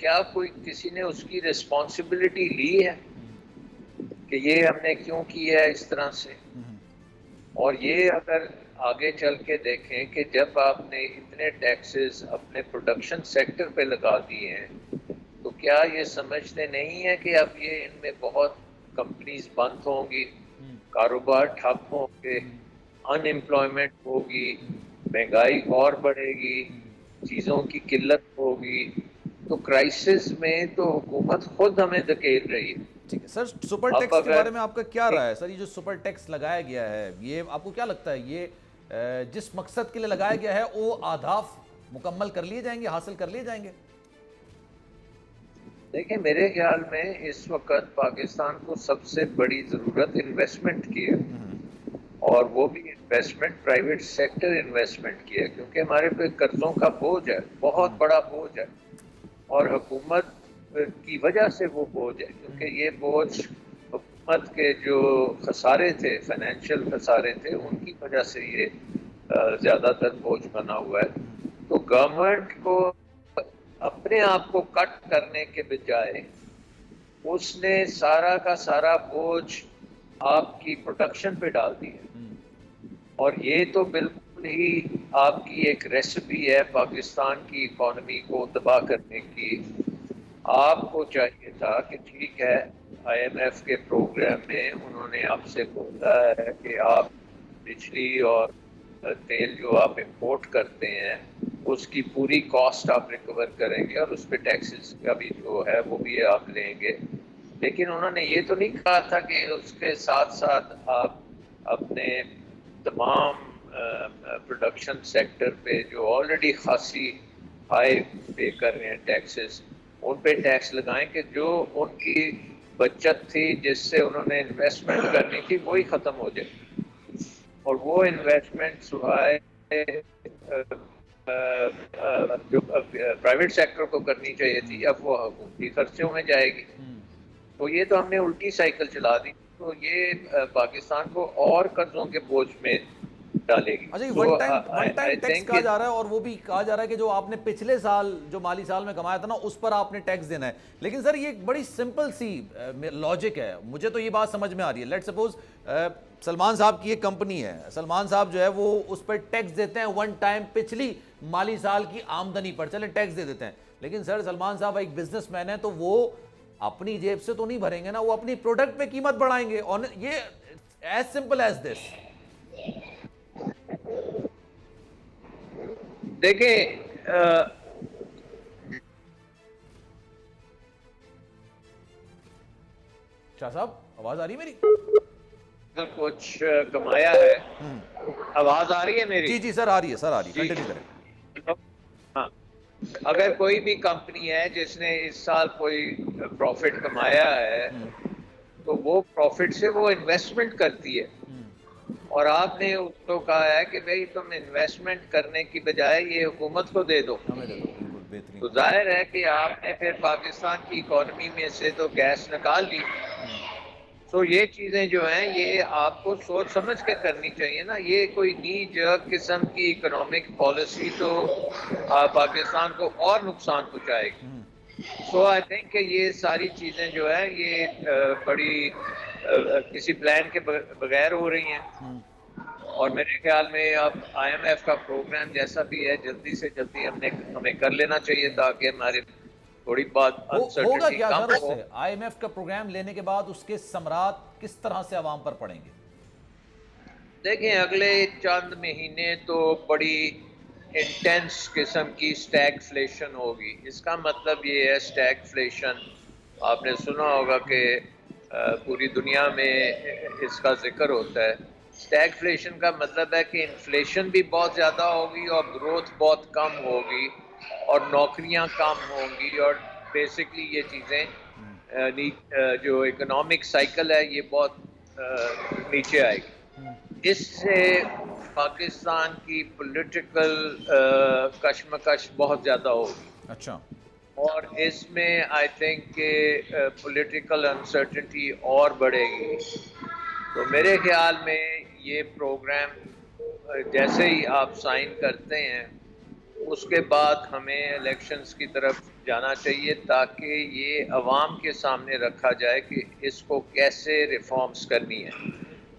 क्या कोई किसी ने उसकी रिस्पॉन्सिबिलिटी ली है कि ये हमने क्यों किया है इस तरह से? और ये अगर आगे चल के देखें कि जब आपने इतने टैक्सेस अपने प्रोडक्शन सेक्टर पे लगा दिए हैं, तो क्या ये समझते नहीं है कि अब ये इनमें बहुत कंपनीज बंद होंगी, कारोबार ठप होंगे, अनएम्प्लॉयमेंट होगी, महंगाई और बढ़ेगी, चीज़ों की किल्लत होगी। तो क्राइसिस में तो हुकूमत खुद हमें धकेल रही है। ठीक है सर, सुपर टैक्स के बारे में आपका क्या राय है सर? ये जो सुपर टैक्स लगाया गया है, ये आपको क्या लगता है, ये जिस मकसद के लिए लगाया गया है वो अहदाफ मुकम्मल कर लिए जाएंगे, हासिल कर लिए जाएंगे? देखिए, मेरे ख्याल में इस वक्त पाकिस्तान को सबसे बड़ी ज़रूरत इन्वेस्टमेंट की है, और वो भी इन्वेस्टमेंट प्राइवेट सेक्टर इन्वेस्टमेंट की है, क्योंकि हमारे पे कर्जों का बोझ है, बहुत बड़ा बोझ है, और हुकूमत की वजह से वो बोझ है, क्योंकि ये बोझ हुकूमत के जो खसारे थे, फाइनेंशियल खसारे थे, उनकी वजह से ये ज़्यादातर बोझ बना हुआ है। तो गवर्नमेंट को अपने आप को कट करने के बजाय उसने सारा का सारा बोझ आपकी प्रोडक्शन पे डाल दिया, और ये तो बिल्कुल ही आपकी एक रेसिपी है पाकिस्तान की इकोनॉमी को तबाह करने की। आपको चाहिए था कि ठीक है, IMF के प्रोग्राम में उन्होंने आपसे बोला है कि आप बिजली और तेल जो आप इंपोर्ट करते हैं उसकी पूरी कॉस्ट आप रिकवर करेंगे, और उस पर टैक्सेस का भी जो है वो भी आप लेंगे। लेकिन उन्होंने ये तो नहीं कहा था कि उसके साथ साथ आप अपने तमाम प्रोडक्शन सेक्टर पे जो ऑलरेडी खासी हाई पे कर रहे हैं टैक्सेस, उन पे टैक्स लगाएं कि जो उनकी बचत थी जिससे उन्होंने इन्वेस्टमेंट करनी थी वही ख़त्म हो जाए, और वो इन्वेस्टमेंट सुहाए जो प्राइवेट सेक्टर को करनी चाहिए थी, अब वो हुकूमती खर्चों में जाएगी। तो ये तो हमने उल्टी साइकिल चला दी, तो ये पाकिस्तान को और कर्जों के बोझ में डालेगी। अच्छा, वन टाइम टैक्स कहा जा रहा है, और वो भी कहा जा रहा है कि जो आपने पिछले साल जो माली साल में कमाया था ना, उस पर आपने टैक्स देना है। लेकिन सर ये एक बड़ी सिंपल सी लॉजिक है, मुझे तो ये बात समझ में आ रही है। लेट्स सपोज सलमान साहब की एक कंपनी है, सलमान साहब जो है वो उस पर टैक्स देते हैं वन टाइम, पिछली माली साल की आमदनी पर चले टैक्स दे देते हैं। लेकिन सर सलमान साहब एक बिजनेसमैन है, तो वो अपनी जेब से तो नहीं भरेंगे ना, वो अपनी प्रोडक्ट पे कीमत बढ़ाएंगे, और ये एज सिंपल एज दिस। देखिए, शाह साहब आवाज आ रही है मेरी? अगर कुछ कमाया है, आवाज आ रही है मेरी? जी जी सर आ रही है, सर आ रही है, कंटिन्यू करें। हाँ, अगर कोई भी कंपनी है जिसने इस साल कोई प्रॉफिट कमाया है, तो वो प्रॉफिट से वो इन्वेस्टमेंट करती है, और आपने उसको कहा है कि भाई तुम इन्वेस्टमेंट करने की बजाय ये हुकूमत को दे दो। तो जाहिर है कि आपने फिर पाकिस्तान की इकोनॉमी में से तो गैस निकाल ली। तो ये चीज़ें जो हैं ये आपको सोच समझ के करनी चाहिए ना, ये कोई नी जर्क किस्म की इकोनॉमिक पॉलिसी तो पाकिस्तान को और नुकसान पहुंचाएगी। سو آئی تھنک کہ یہ ساری چیزیں جو ہے یہ بڑی کسی پلان کے بغیر ہو رہی ہیں، اور میرے خیال میں اب آئی ایم ایف کا پروگرام جیسا بھی ہے جلدی سے جلدی ہمیں کر لینا چاہیے تاکہ ہماری تھوڑی بات ہوگا انسرٹنٹی کیا کم سر اس ہو۔ سے؟ آئی ایم ایف کا پروگرام لینے کے بعد اس کے ثمرات کس طرح سے عوام پر پڑیں گے؟ دیکھیں اگلے چند مہینے تو بڑی انٹینس قسم کی اسٹیگفلیشن ہوگی۔ اس کا مطلب یہ ہے اسٹیگفلیشن، آپ نے سنا ہوگا کہ پوری دنیا میں اس کا ذکر ہوتا ہے۔ اسٹیگفلیشن کا مطلب ہے کہ انفلیشن بھی بہت زیادہ ہوگی اور گروتھ بہت کم ہوگی اور نوکریاں کم ہوں گی، اور بیسکلی یہ چیزیں جو اکنامک سائیکل ہے یہ بہت نیچے آئے گی۔ اس سے پاکستان کی پولیٹیکل کشمکش بہت زیادہ ہوگی، اچھا، اور اس میں آئی تھنک کہ پولیٹیکل انسرٹنٹی اور بڑھے گی۔ تو میرے خیال میں یہ پروگرام جیسے ہی آپ سائن کرتے ہیں اس کے بعد ہمیں الیکشنز کی طرف جانا چاہیے تاکہ یہ عوام کے سامنے رکھا جائے کہ اس کو کیسے ریفارمز کرنی ہے،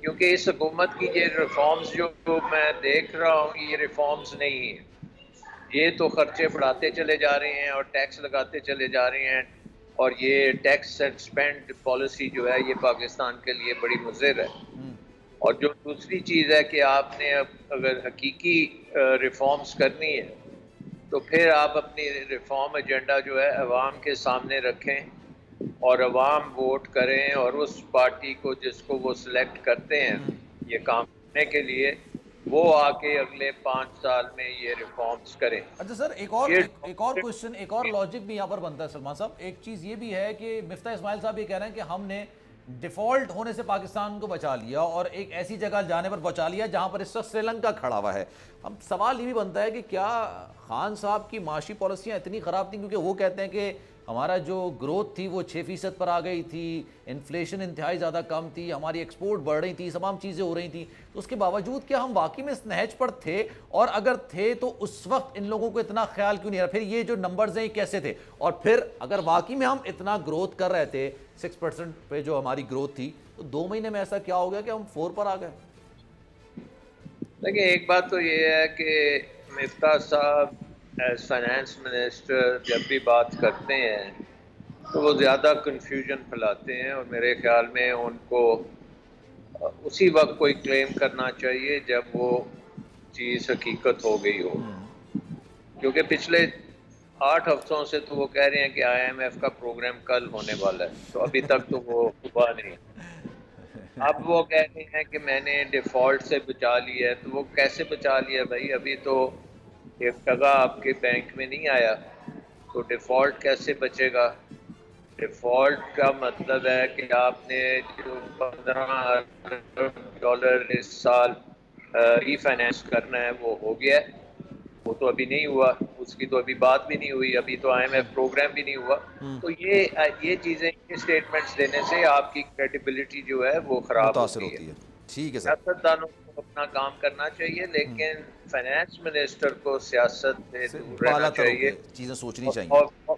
کیونکہ اس حکومت کی یہ ریفارمز جو میں دیکھ رہا ہوں یہ ریفارمز نہیں ہیں، یہ تو خرچے بڑھاتے چلے جا رہے ہیں اور ٹیکس لگاتے چلے جا رہے ہیں، اور یہ ٹیکس اینڈ سپینڈ پالیسی جو ہے یہ پاکستان کے لیے بڑی مضر ہے۔ اور جو دوسری چیز ہے کہ آپ نے اگر حقیقی ریفارمز کرنی ہے تو پھر آپ اپنی ریفارم ایجنڈا جو ہے عوام کے سامنے رکھیں اور عوام ووٹ کریں، اور اس پارٹی کو جس کو وہ سلیکٹ کرتے ہیں یہ کام کرنے کے لیے وہ آ کے اگلے 5 سال میں یہ ریفارمز کریں۔ اچھا سر، ایک اور کوشچن، ایک اور لاجک بھی یہاں پر بنتا ہے سلمان صاحب۔ ایک چیز یہ بھی ہے کہ مفتاح اسماعیل صاحب یہ کہہ رہے ہیں کہ ہم نے ڈیفالٹ ہونے سے پاکستان کو بچا لیا اور ایک ایسی جگہ جانے پر پہنچا لیا جہاں پر اس وقت سری لنکا کھڑا ہوا ہے۔ اب سوال یہ بھی بنتا ہے کہ کیا خان صاحب کی معاشی پالیسیاں اتنی خراب تھیں؟ کیونکہ وہ کہتے ہیں کہ ہمارا جو گروتھ تھی وہ 6% پر آ گئی تھی، انفلیشن انتہائی زیادہ کم تھی، ہماری ایکسپورٹ بڑھ رہی تھی، تمام چیزیں ہو رہی تھیں، تو اس کے باوجود کیا ہم واقعی میں اس نہج پر تھے؟ اور اگر تھے تو اس وقت ان لوگوں کو اتنا خیال کیوں نہیں رہا؟ پھر یہ جو نمبرز ہیں یہ کیسے تھے؟ اور پھر اگر واقعی میں ہم اتنا گروتھ کر رہے تھے 6% پہ جو ہماری گروتھ تھی، تو 2 مہینے میں ایسا کیا ہو گیا کہ ہم 4 پر آ گئے؟ دیکھیں ایک بات تو یہ ہے کہ مفتاح صاحب ایز فائنانس منسٹر جب بھی بات کرتے ہیں تو وہ زیادہ کنفیوژن پھیلاتے ہیں، اور میرے خیال میں ان کو اسی وقت کوئی کلیم کرنا چاہیے جب وہ چیز حقیقت ہو گئی ہو، کیونکہ پچھلے 8 ہفتوں سے تو وہ کہہ رہے ہیں کہ آئی ایم ایف کا پروگرام کل ہونے والا ہے، تو ابھی تک تو وہ ہوا نہیں۔ اب وہ کہہ رہے ہیں کہ میں نے ڈیفالٹ سے بچا لیا ہے، تو وہ کیسے بچا لیا بھائی؟ ابھی تو 1 ٹکا آپ کے بینک میں نہیں آیا، تو ڈیفالٹ کیسے بچے گا؟ ڈیفالٹ کا مطلب ہے کہ آپ نے جو $15 ارب اس سال ری فائنینس کرنا ہے وہ ہو گیا ہے، وہ تو ابھی نہیں ہوا، اس کی تو ابھی بات بھی نہیں ہوئی، ابھی تو آئی ایم ایف پروگرام بھی نہیں ہوا۔ تو یہ چیزیں، یہ سٹیٹمنٹس دینے سے آپ کی کریڈیبلٹی جو ہے وہ خراب ہوتی ہے۔ ٹھیک ہے سر، سیاستدانوں کو اپنا کام کرنا چاہیے، لیکن فائنانس منسٹر کو سیاست سے دور رہنا چاہیے، چیزیں سوچنی چاہیے۔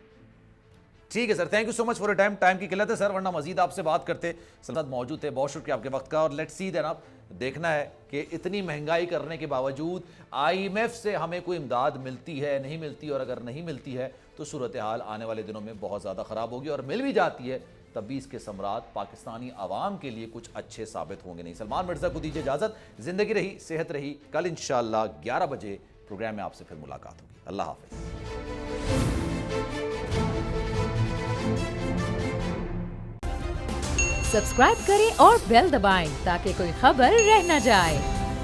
ٹھیک ہے sir, thank you so much for time. Time کی قلت ہے سر، ورنہ مزید آپ سے بات کرتے، سلطنت موجود تھے۔ بہت شکریہ آپ کے وقت کا، اور لیٹس سی جناب، دیکھنا ہے کہ اتنی مہنگائی کرنے کے باوجود آئی ایم ایف سے ہمیں کوئی امداد ملتی ہے نہیں ملتی، اور اگر نہیں ملتی ہے تو صورتحال آنے والے دنوں میں بہت زیادہ خراب ہوگی، اور مل بھی جاتی ہے تب بھی اس کے ثمرات پاکستانی عوام کے لیے کچھ اچھے ثابت ہوں گے نہیں۔ سلمان مرزا کو دیجیے اجازت، زندگی رہی، صحت رہی، کل انشاءاللہ 11 بجے پروگرام میں آپ سے پھر ملاقات ہوگی۔ اللہ حافظ۔ سبسکرائب کریں اور بیل دبائیں تاکہ کوئی خبر رہ نہ جائے۔